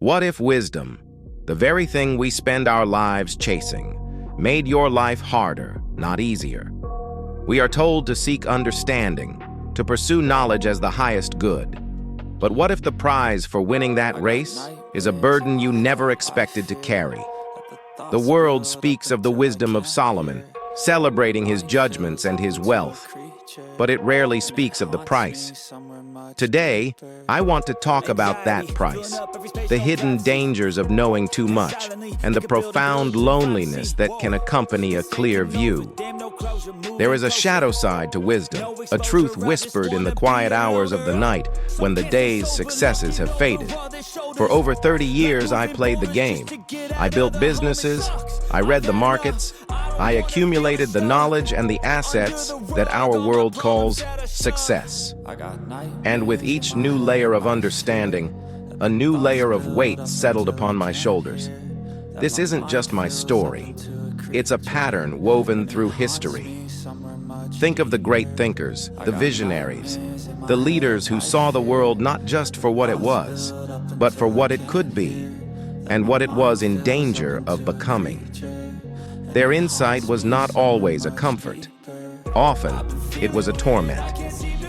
What if wisdom, the very thing we spend our lives chasing, made your life harder, not easier? We are told to seek understanding, to pursue knowledge as the highest good. But what if the prize for winning that race is a burden you never expected to carry? The world speaks of the wisdom of Solomon, celebrating his judgments and his wealth, but it rarely speaks of the price. Today, I want to talk about that price, the hidden dangers of knowing too much, and the profound loneliness that can accompany a clear view. There is a shadow side to wisdom, a truth whispered in the quiet hours of the night when the day's successes have faded. For over 30 years, I played the game. I built businesses, I read the markets, I accumulated the knowledge and the assets that our world calls success. And with each new layer of understanding, a new layer of weight settled upon my shoulders. This isn't just my story. It's a pattern woven through history. Think of the great thinkers, the visionaries, the leaders who saw the world not just for what it was, but for what it could be, and what it was in danger of becoming. Their insight was not always a comfort. Often, it was a torment.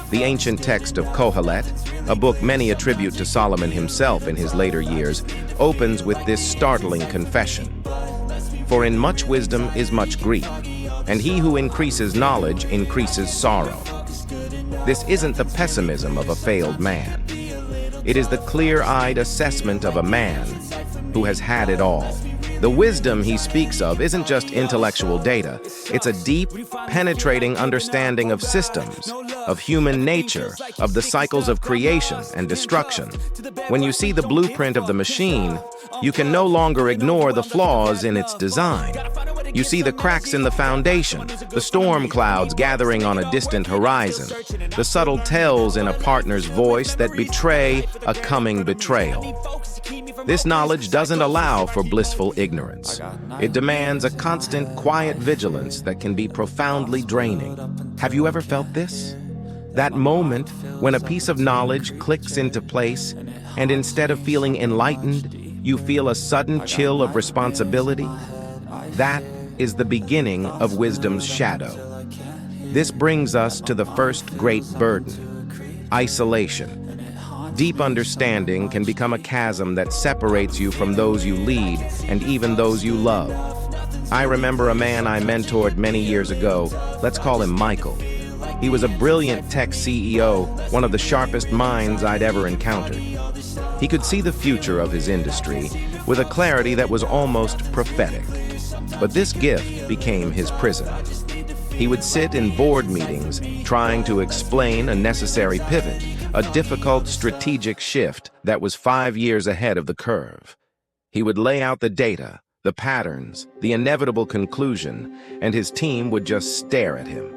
The ancient text of Kohelet, a book many attribute to Solomon himself in his later years, opens with this startling confession. For in much wisdom is much grief, and he who increases knowledge increases sorrow. This isn't the pessimism of a failed man. It is the clear-eyed assessment of a man who has had it all. The wisdom he speaks of isn't just intellectual data. It's a deep, penetrating understanding of systems, of human nature, of the cycles of creation and destruction. When you see the blueprint of the machine, you can no longer ignore the flaws in its design. You see the cracks in the foundation, the storm clouds gathering on a distant horizon, the subtle tells in a partner's voice that betray a coming betrayal. This knowledge doesn't allow for blissful ignorance. It demands a constant, quiet vigilance that can be profoundly draining. Have you ever felt this? That moment when a piece of knowledge clicks into place, and instead of feeling enlightened, you feel a sudden chill of responsibility? That is the beginning of wisdom's shadow. This brings us to the first great burden: isolation. Deep understanding can become a chasm that separates you from those you lead and even those you love. I remember a man I mentored many years ago. Let's call him Michael. He was a brilliant tech CEO, one of the sharpest minds I'd ever encountered. He could see the future of his industry with a clarity that was almost prophetic. But this gift became his prison. He would sit in board meetings trying to explain a necessary pivot, a difficult strategic shift that was 5 years ahead of the curve. He would lay out the data, the patterns, the inevitable conclusion, and his team would just stare at him.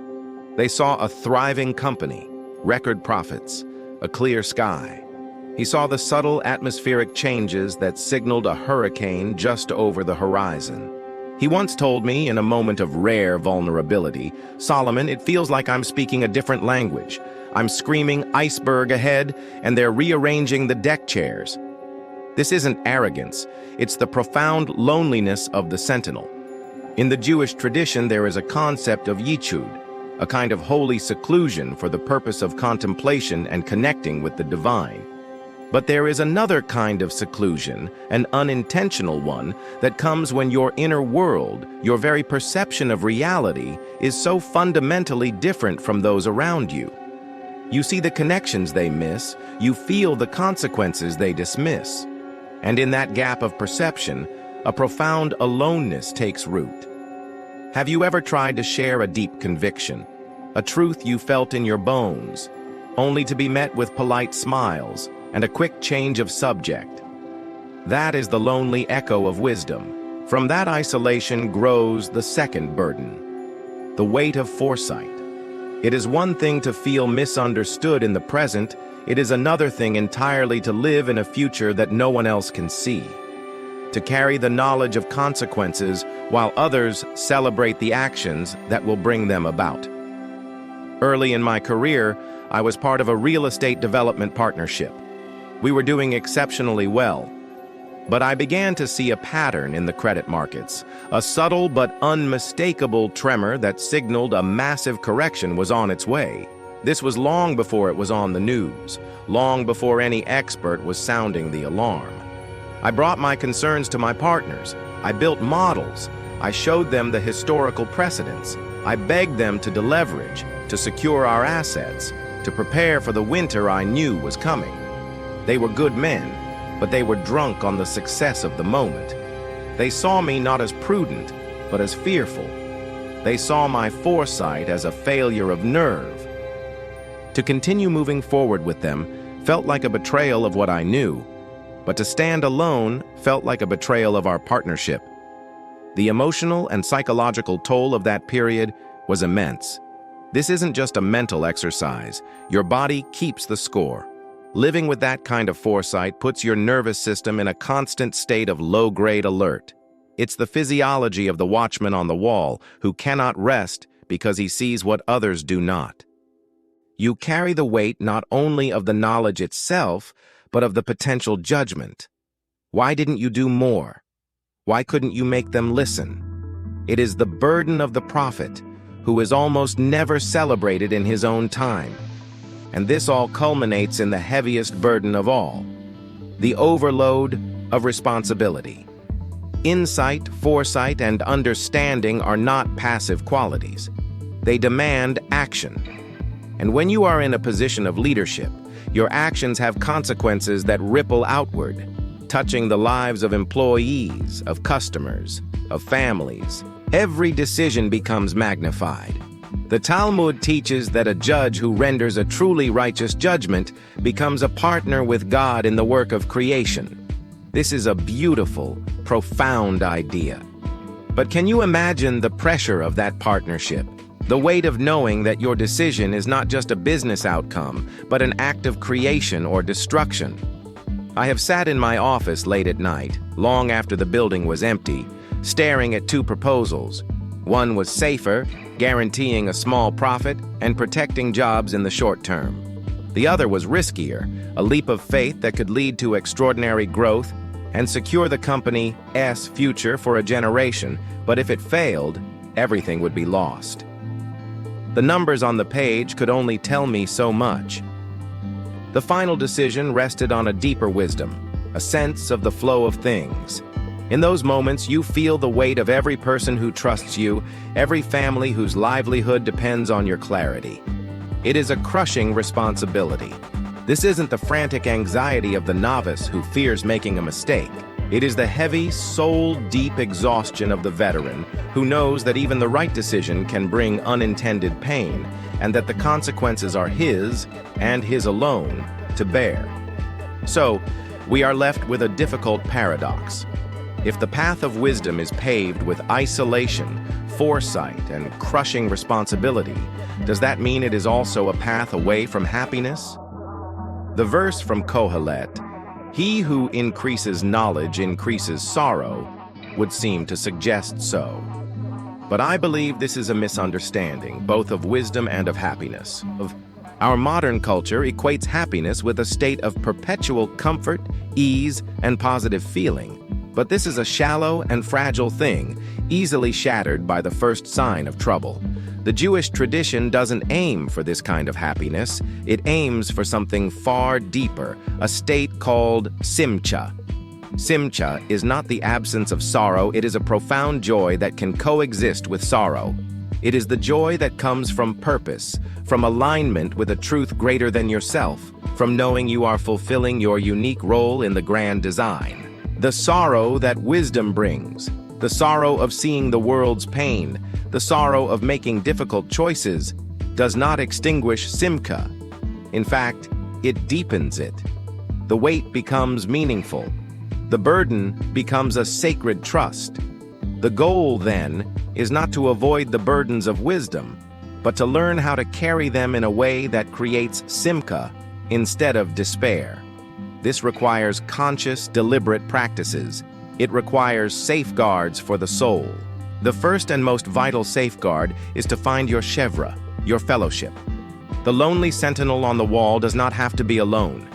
They saw a thriving company, record profits, a clear sky. He saw the subtle atmospheric changes that signaled a hurricane just over the horizon. He once told me in a moment of rare vulnerability, "Solomon, it feels like I'm speaking a different language. I'm screaming iceberg ahead, and they're rearranging the deck chairs." This isn't arrogance, it's the profound loneliness of the sentinel. In the Jewish tradition, there is a concept of yichud, a kind of holy seclusion for the purpose of contemplation and connecting with the divine. But there is another kind of seclusion, an unintentional one, that comes when your inner world, your very perception of reality, is so fundamentally different from those around you. You see the connections they miss, you feel the consequences they dismiss. And in that gap of perception, a profound aloneness takes root. Have you ever tried to share a deep conviction, a truth you felt in your bones, only to be met with polite smiles and a quick change of subject? That is the lonely echo of wisdom. From that isolation grows the second burden, the weight of foresight. It is one thing to feel misunderstood in the present, it is another thing entirely to live in a future that no one else can see. To carry the knowledge of consequences while others celebrate the actions that will bring them about. Early in my career, I was part of a real estate development partnership. We were doing exceptionally well. But I began to see a pattern in the credit markets, a subtle but unmistakable tremor that signaled a massive correction was on its way. This was long before it was on the news, long before any expert was sounding the alarm. I brought my concerns to my partners. I built models. I showed them the historical precedents. I begged them to deleverage, to secure our assets, to prepare for the winter I knew was coming. They were good men, but they were drunk on the success of the moment. They saw me not as prudent, but as fearful. They saw my foresight as a failure of nerve. To continue moving forward with them felt like a betrayal of what I knew, but to stand alone felt like a betrayal of our partnership. The emotional and psychological toll of that period was immense. This isn't just a mental exercise. Your body keeps the score. Living with that kind of foresight puts your nervous system in a constant state of low-grade alert. It's the physiology of the watchman on the wall who cannot rest because he sees what others do not. You carry the weight not only of the knowledge itself, but of the potential judgment. Why didn't you do more? Why couldn't you make them listen? It is the burden of the prophet, who is almost never celebrated in his own time. And this all culminates in the heaviest burden of all, the overload of responsibility. Insight, foresight, and understanding are not passive qualities. They demand action. And when you are in a position of leadership, your actions have consequences that ripple outward, touching the lives of employees, of customers, of families. Every decision becomes magnified. The Talmud teaches that a judge who renders a truly righteous judgment becomes a partner with God in the work of creation. This is a beautiful, profound idea. But can you imagine the pressure of that partnership? The weight of knowing that your decision is not just a business outcome, but an act of creation or destruction. I have sat in my office late at night, long after the building was empty, staring at two proposals. One was safer, guaranteeing a small profit and protecting jobs in the short term. The other was riskier, a leap of faith that could lead to extraordinary growth and secure the company's future for a generation, but if it failed, everything would be lost. The numbers on the page could only tell me so much. The final decision rested on a deeper wisdom, a sense of the flow of things. In those moments, you feel the weight of every person who trusts you, every family whose livelihood depends on your clarity. It is a crushing responsibility. This isn't the frantic anxiety of the novice who fears making a mistake. It is the heavy, soul-deep exhaustion of the veteran who knows that even the right decision can bring unintended pain, and that the consequences are his, and his alone, to bear. So, we are left with a difficult paradox. If the path of wisdom is paved with isolation, foresight, and crushing responsibility, does that mean it is also a path away from happiness? The verse from Kohelet, "He who increases knowledge increases sorrow," would seem to suggest so. But I believe this is a misunderstanding, both of wisdom and of happiness. Our modern culture equates happiness with a state of perpetual comfort, ease, and positive feeling. But this is a shallow and fragile thing, easily shattered by the first sign of trouble. The Jewish tradition doesn't aim for this kind of happiness. It aims for something far deeper, a state called Simcha. Simcha is not the absence of sorrow, it is a profound joy that can coexist with sorrow. It is the joy that comes from purpose, from alignment with a truth greater than yourself, from knowing you are fulfilling your unique role in the grand design. The sorrow that wisdom brings, the sorrow of seeing the world's pain, the sorrow of making difficult choices, does not extinguish Simcha. In fact, it deepens it. The weight becomes meaningful. The burden becomes a sacred trust. The goal, then, is not to avoid the burdens of wisdom, but to learn how to carry them in a way that creates Simcha instead of despair. This requires conscious, deliberate practices. It requires safeguards for the soul. The first and most vital safeguard is to find your chevra, your fellowship. The lonely sentinel on the wall does not have to be alone.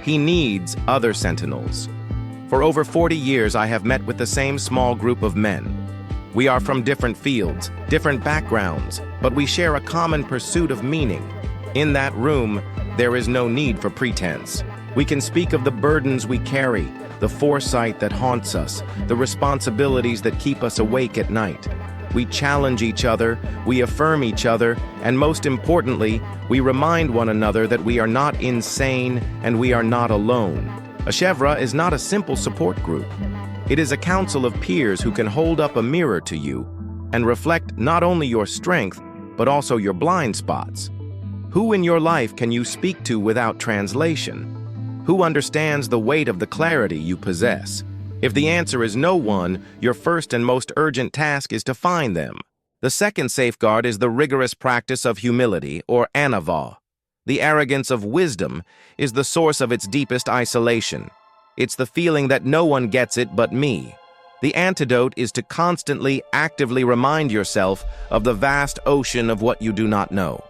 He needs other sentinels. For over 40 years, I have met with the same small group of men. We are from different fields, different backgrounds, but we share a common pursuit of meaning. In that room, there is no need for pretense. We can speak of the burdens we carry, the foresight that haunts us, the responsibilities that keep us awake at night. We challenge each other, we affirm each other, and most importantly, we remind one another that we are not insane and we are not alone. A chevra is not a simple support group. It is a council of peers who can hold up a mirror to you and reflect not only your strength, but also your blind spots. Who in your life can you speak to without translation? Who understands the weight of the clarity you possess? If the answer is no one, your first and most urgent task is to find them. The second safeguard is the rigorous practice of humility, or anavah. The arrogance of wisdom is the source of its deepest isolation. It's the feeling that no one gets it but me. The antidote is to constantly, actively remind yourself of the vast ocean of what you do not know.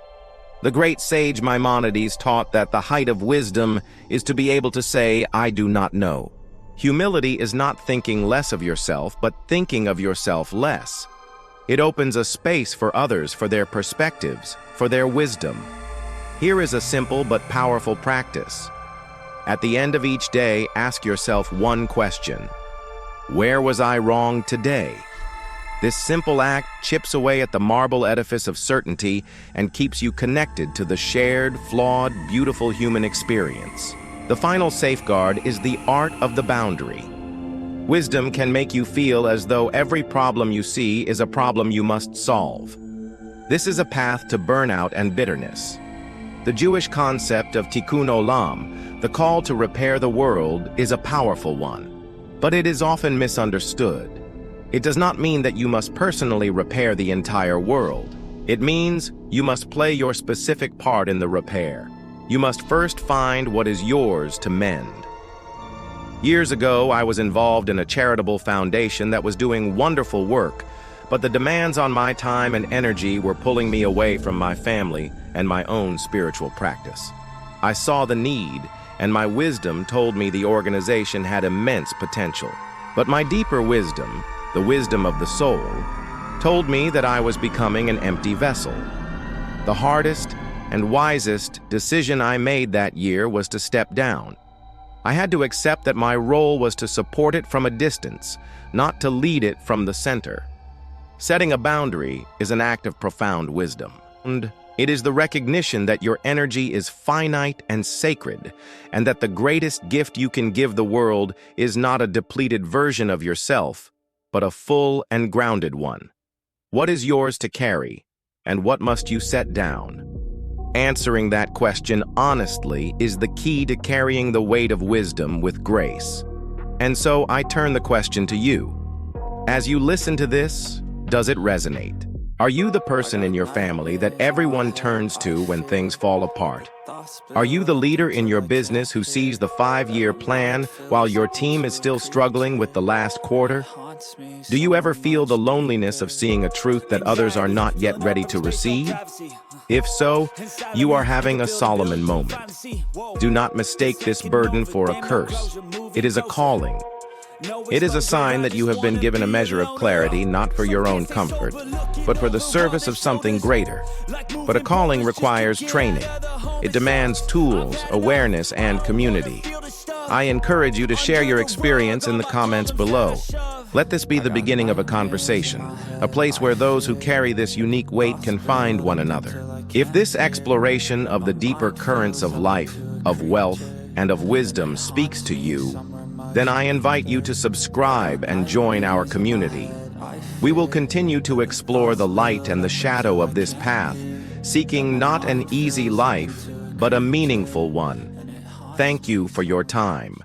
The great sage Maimonides taught that the height of wisdom is to be able to say, I do not know. Humility is not thinking less of yourself, but thinking of yourself less. It opens a space for others, for their perspectives, for their wisdom. Here is a simple but powerful practice. At the end of each day, ask yourself one question. Where was I wrong today? This simple act chips away at the marble edifice of certainty and keeps you connected to the shared, flawed, beautiful human experience. The final safeguard is the art of the boundary. Wisdom can make you feel as though every problem you see is a problem you must solve. This is a path to burnout and bitterness. The Jewish concept of tikkun olam, the call to repair the world, is a powerful one, but it is often misunderstood. It does not mean that you must personally repair the entire world. It means you must play your specific part in the repair. You must first find what is yours to mend. Years ago, I was involved in a charitable foundation that was doing wonderful work, but the demands on my time and energy were pulling me away from my family and my own spiritual practice. I saw the need, and my wisdom told me the organization had immense potential. But my deeper wisdom, the wisdom of the soul, told me that I was becoming an empty vessel. The hardest and wisest decision I made that year was to step down. I had to accept that my role was to support it from a distance, not to lead it from the center. Setting a boundary is an act of profound wisdom. And it is the recognition that your energy is finite and sacred, and that the greatest gift you can give the world is not a depleted version of yourself, but a full and grounded one. What is yours to carry, and what must you set down? Answering that question honestly is the key to carrying the weight of wisdom with grace. And so I turn the question to you. As you listen to this, does it resonate? Are you the person in your family that everyone turns to when things fall apart? Are you the leader in your business who sees the 5-year plan while your team is still struggling with the last quarter? Do you ever feel the loneliness of seeing a truth that others are not yet ready to receive? If so, you are having a Solomon moment. Do not mistake this burden for a curse. It is a calling. It is a sign that you have been given a measure of clarity, not for your own comfort, but for the service of something greater. But a calling requires training. It demands tools, awareness, and community. I encourage you to share your experience in the comments below. Let this be the beginning of a conversation, a place where those who carry this unique weight can find one another. If this exploration of the deeper currents of life, of wealth, and of wisdom speaks to you, then I invite you to subscribe and join our community. We will continue to explore the light and the shadow of this path, seeking not an easy life, but a meaningful one. Thank you for your time.